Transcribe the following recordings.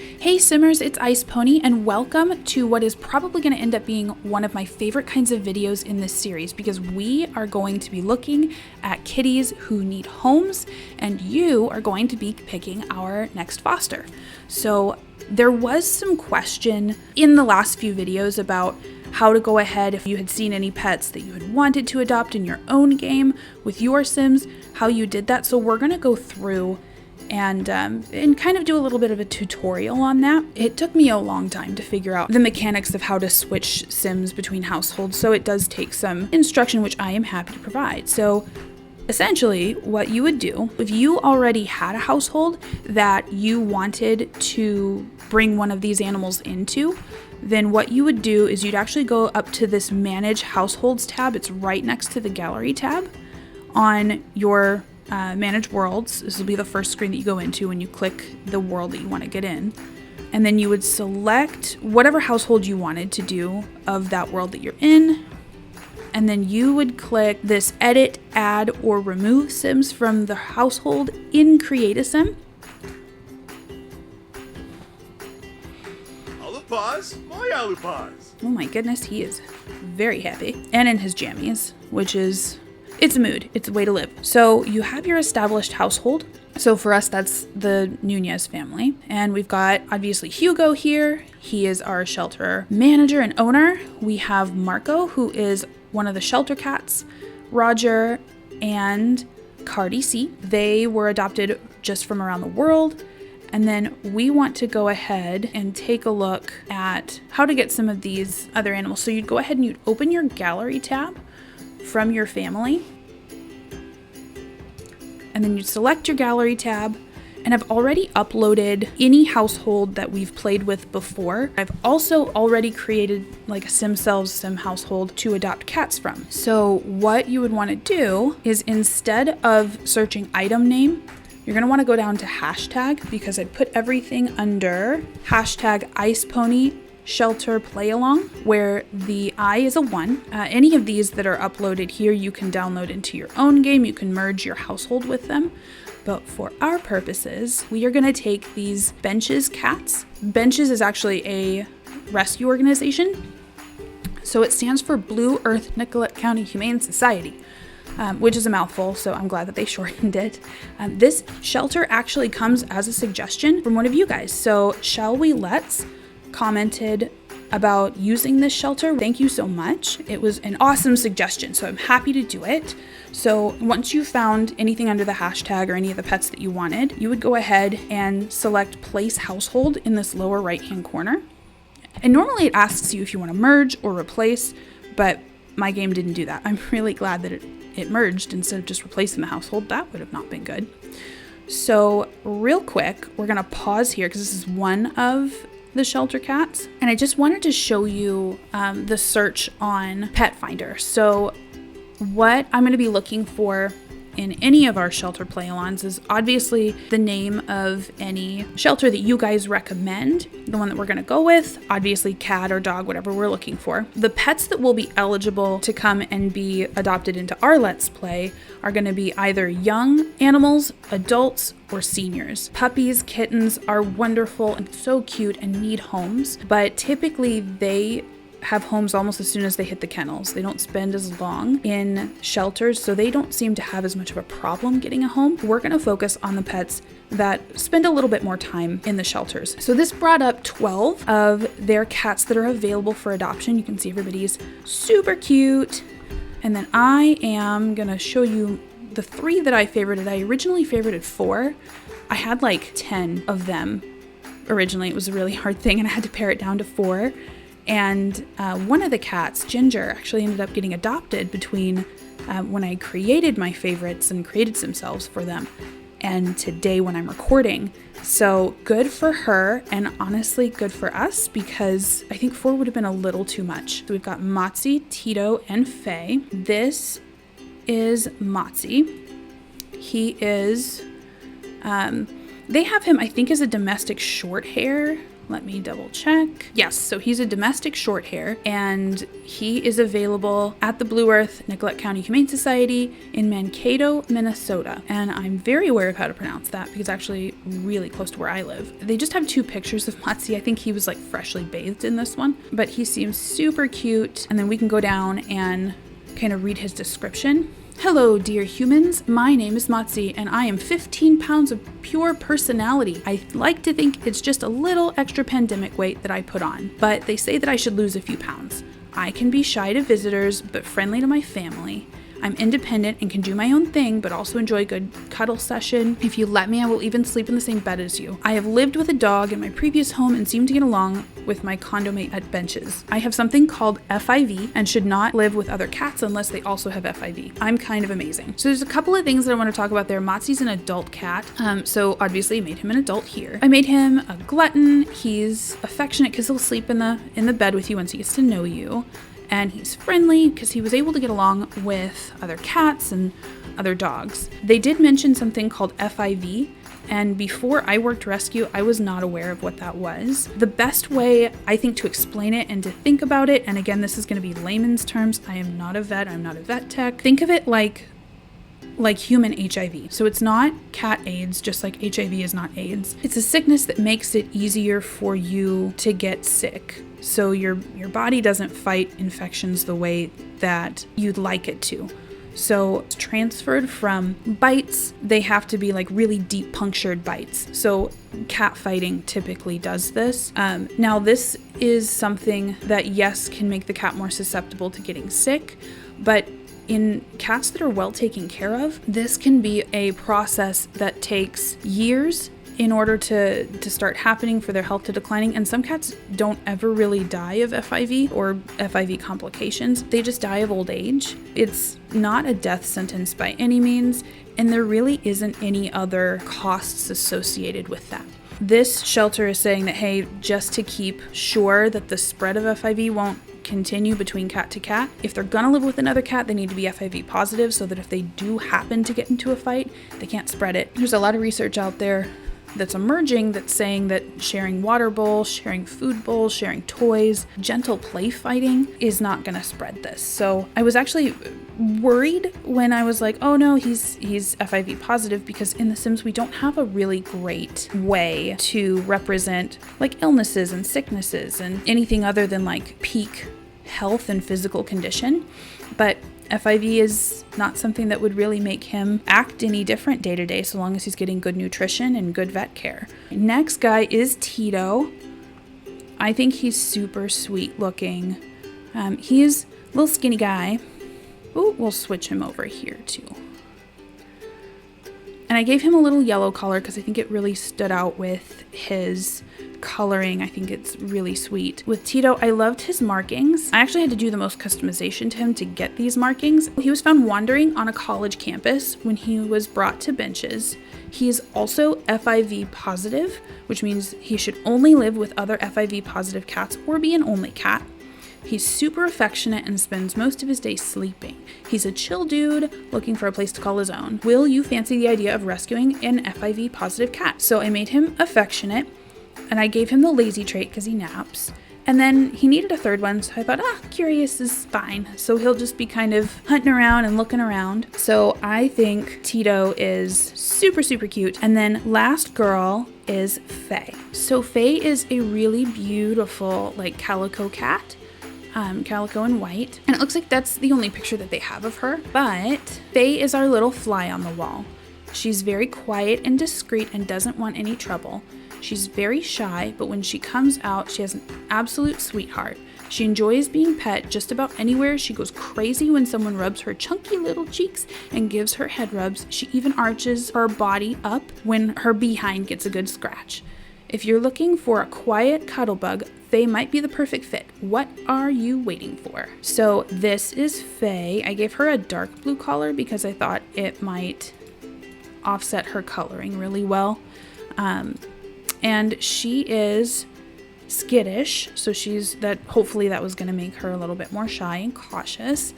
Hey Simmers, it's Ice Pony, and welcome to what is probably going to end up being one of my favorite kinds of videos in this series, because we are going to be looking at kitties who need homes, and you are going to be picking our next foster. So there was some question in the last few videos about how to go ahead if you had seen any pets that you had wanted to adopt in your own game with your Sims, how you did that. So we're going to go through and kind of do a little bit of a tutorial on that. It took me a long time to figure out the mechanics of how to switch Sims between households, so it does take some instruction, which I am happy to provide. So essentially what you would do if you already had a household that you wanted to bring one of these animals into, then what you would do is you'd actually go up to this Manage Households tab. It's right next to the Gallery tab on your Manage Worlds. This will be the first screen that you go into when you click the world that you want to get in. And then you would select whatever household you wanted to do of that world that you're in. And then you would click this Edit, Add, or Remove Sims from the household in Create a Sim. Oh my goodness, he is very happy. And in his jammies, which is... it's a mood. It's a way to live. So you have your established household. So for us, that's the Nunez family. And we've got obviously Hugo here. He is our shelter manager and owner. We have Marco, who is one of the shelter cats, Roger and Cardi C. They were adopted just from around the world. And then we want to go ahead and take a look at how to get some of these other animals. So you'd go ahead and you'd open your gallery tab from your family, and then you select your gallery tab. And I've already uploaded any household that we've played with before. I've also already created like a SimCells Sim household to adopt cats from. So what you would want to do is, instead of searching item name, you're going to want to go down to hashtag, because I put everything under hashtag IcePony Shelter Play Along, where the I is a 1. Any of these that are uploaded here you can download into your own game. You can merge your household with them. But for our purposes, we are going to take these B.E.N.C.H.S cats. B.E.N.C.H.S is actually a rescue organization. So it stands for Blue Earth Nicollet County Humane Society, which is a mouthful, so I'm glad that they shortened it. This shelter actually comes as a suggestion from one of you guys. So Shall We Let's commented about using this shelter. Thank you so much. It was an awesome suggestion, so I'm happy to do it. So once you found anything under the hashtag or any of the pets that you wanted, you would go ahead and select Place Household in this lower right hand corner. And normally it asks you if you want to merge or replace, but my game didn't do that. I'm really glad that it merged instead of just replacing the household. That would have not been good. So real quick, we're going to pause here because this is one of the shelter cats, and I just wanted to show you the search on Pet Finder. So what I'm going to be looking for in any of our shelter play-alongs is obviously the name of any shelter that you guys recommend, the one that we're going to go with, obviously cat or dog, whatever we're looking for. The pets that will be eligible to come and be adopted into our Let's Play are going to be either young animals, adults, or seniors. Puppies, kittens are wonderful and so cute and need homes, but typically they have homes almost as soon as they hit the kennels. They don't spend as long in shelters, so they don't seem to have as much of a problem getting a home. We're going to focus on the pets that spend a little bit more time in the shelters. So this brought up 12 of their cats that are available for adoption. You can see everybody's super cute. And then I am going to show you the 3 that I favorited. I originally favorited 4. I had like 10 of them originally. It was a really hard thing and I had to pare it down to 4. And one of the cats, Ginger, actually ended up getting adopted between when I created my favorites and created SimCells for them and today when I'm recording. So good for her, and honestly good for us, because I think 4 would have been a little too much. So we've got Mozzi, Tito, and Faye. This is Mozzi. He is, they have him, I think, as a domestic short hair Let me double check. Yes, so he's a domestic short hair, and he is available at the Blue Earth Nicollet County Humane Society in Mankato, Minnesota. And I'm very aware of how to pronounce that because it's actually really close to where I live. They just have 2 pictures of Mozzi. I think he was like freshly bathed in this one, but he seems super cute. And then we can go down and kind of read his description. Hello, dear humans. My name is Mozzi, and I am 15 pounds of pure personality. I like to think it's just a little extra pandemic weight that I put on, but they say that I should lose a few pounds. I can be shy to visitors, but friendly to my family. I'm independent and can do my own thing, but also enjoy a good cuddle session. If you let me, I will even sleep in the same bed as you. I have lived with a dog in my previous home and seem to get along with my condo mate at B.E.N.C.H.S. I have something called FIV and should not live with other cats unless they also have FIV. I'm kind of amazing. So there's a couple of things that I want to talk about there. Mozzi's an adult cat, so obviously I made him an adult here. I made him a glutton. He's affectionate because he'll sleep in the bed with you once he gets to know you. And he's friendly because he was able to get along with other cats and other dogs. They did mention something called FIV, and before I worked rescue, I was not aware of what that was. The best way, I think, to explain it and to think about it, and again, this is going to be layman's terms. I am not a vet. I'm not a vet tech. Think of it like human HIV. So it's not cat AIDS, just like HIV is not AIDS. It's a sickness that makes it easier for you to get sick. So your body doesn't fight infections the way that you'd like it to. So it's transferred from bites. They have to be like really deep punctured bites. So cat fighting typically does this. Now this is something that, yes, can make the cat more susceptible to getting sick, but in cats that are well taken care of, this can be a process that takes years in order to start happening for their health to declining. And some cats don't ever really die of FIV or FIV complications. They just die of old age. It's not a death sentence by any means, and there really isn't any other costs associated with that. This shelter is saying that, hey, just to keep sure that the spread of FIV won't continue between cat to cat, if they're gonna live with another cat, they need to be FIV positive so that if they do happen to get into a fight, they can't spread it. There's a lot of research out there that's emerging that's saying that sharing water bowls, sharing food bowls, sharing toys, gentle play fighting is not gonna spread this. So I was actually worried when I was like, oh no, he's FIV positive, because in The Sims we don't have a really great way to represent like illnesses and sicknesses and anything other than like peak health and physical condition. But FIV is not something that would really make him act any different day to day, so long as he's getting good nutrition and good vet care. Next guy is Tito. I think he's super sweet looking. He's a little skinny guy. Ooh, we'll switch him over here too. And I gave him a little yellow collar because I think it really stood out with his coloring. I think it's really sweet. With Tito, I loved his markings. I actually had to do the most customization to him to get these markings. He was found wandering on a college campus when he was brought to benches. He is also FIV positive, which means he should only live with other FIV positive cats or be an only cat. He's super affectionate and spends most of his day sleeping. He's a chill dude looking for a place to call his own. Will you fancy the idea of rescuing an FIV positive cat? So I made him affectionate, and I gave him the lazy trait because he naps. And then he needed a third one, so I thought, curious is fine. So he'll just be kind of hunting around and looking around. So I think Tito is super, super cute. And then last girl is Faye. So Faye is a really beautiful like calico cat. Calico and white. And it looks like that's the only picture that they have of her. But Faye is our little fly on the wall. She's very quiet and discreet and doesn't want any trouble. She's very shy, but when she comes out, she has an absolute sweetheart. She enjoys being pet just about anywhere. She goes crazy when someone rubs her chunky little cheeks and gives her head rubs. She even arches her body up when her behind gets a good scratch. If you're looking for a quiet cuddle bug, Faye might be the perfect fit. What are you waiting for? So this is Faye. I gave her a dark blue collar because I thought it might offset her coloring really well. And she is skittish, so hopefully that was going to make her a little bit more shy and cautious.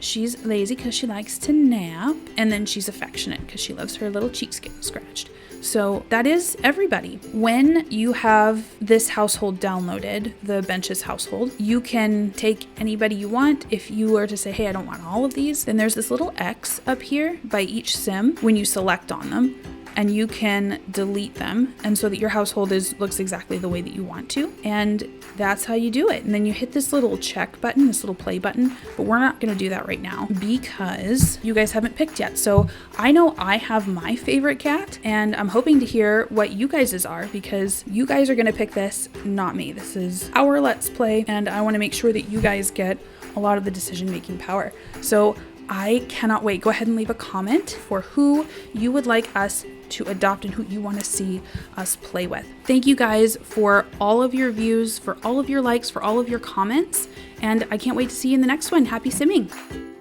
She's lazy because she likes to nap, and then she's affectionate because she loves her little cheeks getting scratched. So that is everybody. When you have this household downloaded, the B.E.N.C.H.S household, you can take anybody you want. If you were to say, hey, I don't want all of these, then there's this little X up here by each sim when you select on them, and you can delete them, and so that your household looks exactly the way that you want to. And that's how you do it. And then you hit this little check button, this little play button, but we're not gonna do that right now because you guys haven't picked yet. So I know I have my favorite cat, and I'm hoping to hear what you guys's are, because you guys are gonna pick this, not me. This is our Let's Play, and I wanna make sure that you guys get a lot of the decision-making power. So I cannot wait. Go ahead and leave a comment for who you would like us to adopt and who you want to see us play with. Thank you guys for all of your views, for all of your likes, for all of your comments, and I can't wait to see you in the next one. Happy simming!